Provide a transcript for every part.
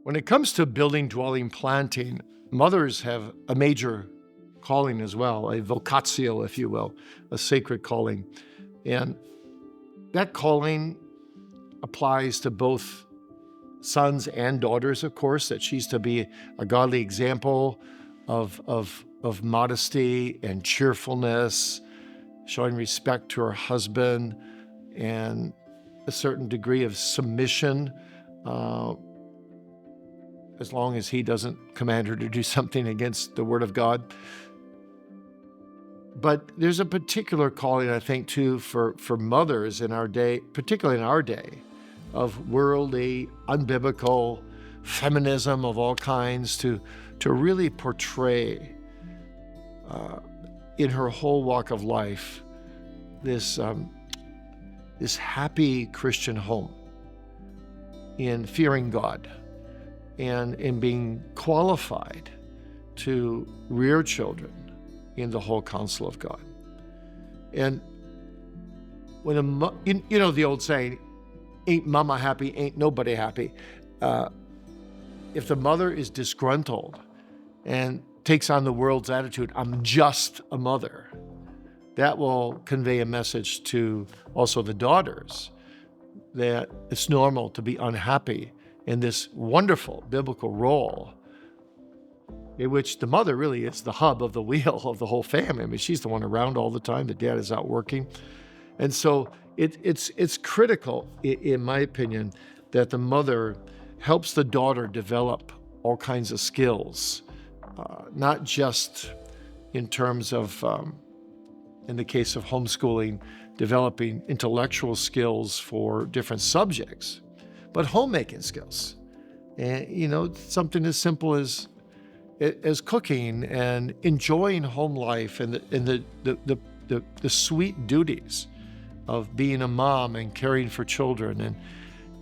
When it comes to building, dwelling, planting, mothers have a major calling as well, a vocatio, if you will, a sacred calling. And that calling applies to both sons and daughters, of course, that she's to be a godly example of modesty and cheerfulness, showing respect to her husband and a certain degree of submission, as long as he doesn't command her to do something against the word of God. But there's a particular calling, I think, too, for mothers in our day, particularly in our day, of worldly, unbiblical feminism of all kinds, to really portray in her whole walk of life this happy Christian home in fearing God and in being qualified to rear children in the whole counsel of God. And when you know the old saying, ain't mama happy, ain't nobody happy. If the mother is disgruntled and takes on the world's attitude, I'm just a mother, that will convey a message to also the daughters that it's normal to be unhappy in this wonderful biblical role in which the mother really is the hub of the wheel of the whole family. I mean, she's the one around all the time. The dad is out working. And so it's critical, in my opinion, that the mother helps the daughter develop all kinds of skills, not just in terms of, in the case of homeschooling, developing intellectual skills for different subjects, but homemaking skills. And, you know, something as simple as cooking and enjoying home life and the sweet duties of being a mom and caring for children, and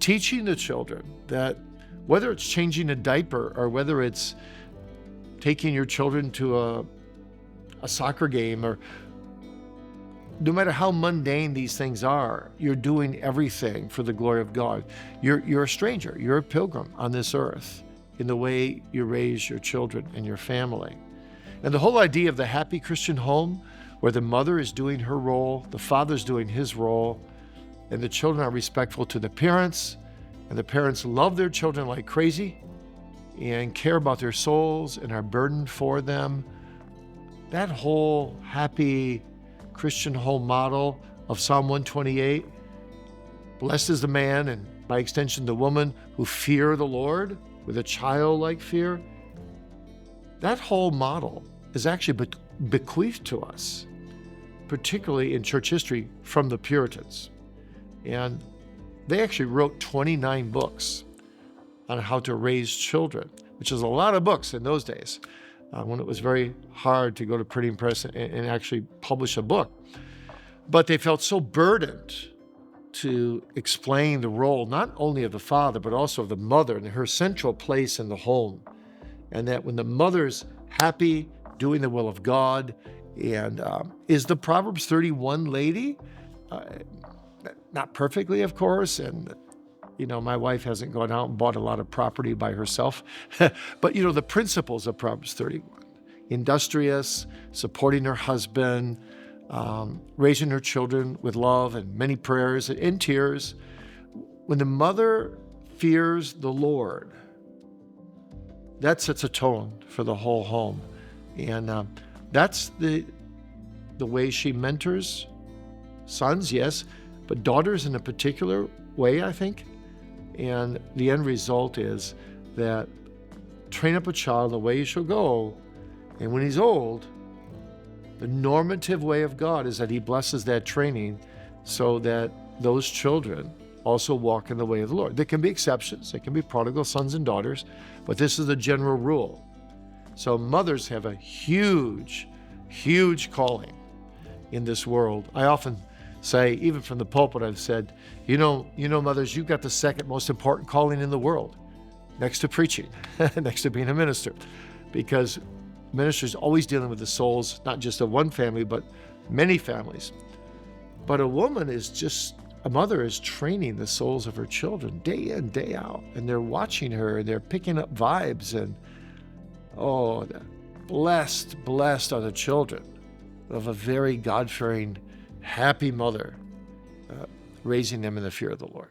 teaching the children that whether it's changing a diaper or whether it's taking your children to a soccer game, or no matter how mundane these things are, you're doing everything for the glory of God. You're a stranger, you're a pilgrim on this earth in the way you raise your children and your family. And the whole idea of the happy Christian home, where the mother is doing her role, the father's doing his role, and the children are respectful to the parents, and the parents love their children like crazy and care about their souls and are burdened for them. That whole happy Christian home model of Psalm 128, blessed is the man, and by extension the woman, who fear the Lord with a childlike fear. That whole model is actually bequeathed to us, particularly in church history, from the Puritans. And they actually wrote 29 books on how to raise children, which is a lot of books in those days, when it was very hard to go to printing press and actually publish a book. But they felt so burdened to explain the role not only of the father, but also of the mother and her central place in the home. And that when the mother's happy, doing the will of God, and is the Proverbs 31 lady, not perfectly, of course, and you know, my wife hasn't gone out and bought a lot of property by herself, but you know, the principles of Proverbs 31, industrious, supporting her husband, raising her children with love and many prayers and tears. When the mother fears the Lord, that sets a tone for the whole home. And that's the way she mentors sons, yes, but daughters in a particular way, I think. And the end result is that train up a child the way he shall go, and when he's old, the normative way of God is that he blesses that training so that those children also walk in the way of the Lord. There can be exceptions. There can be prodigal sons and daughters, but this is the general rule. So mothers have a huge, huge calling in this world. I often say, even from the pulpit, I've said, you know, mothers, you've got the second most important calling in the world, next to preaching, next to being a minister, because ministers always dealing with the souls, not just of one family, but many families. But a woman is just a mother is training the souls of her children day in, day out, and they're watching her and they're picking up vibes, and oh, blessed are the children of a very God-fearing, happy mother raising them in the fear of the Lord.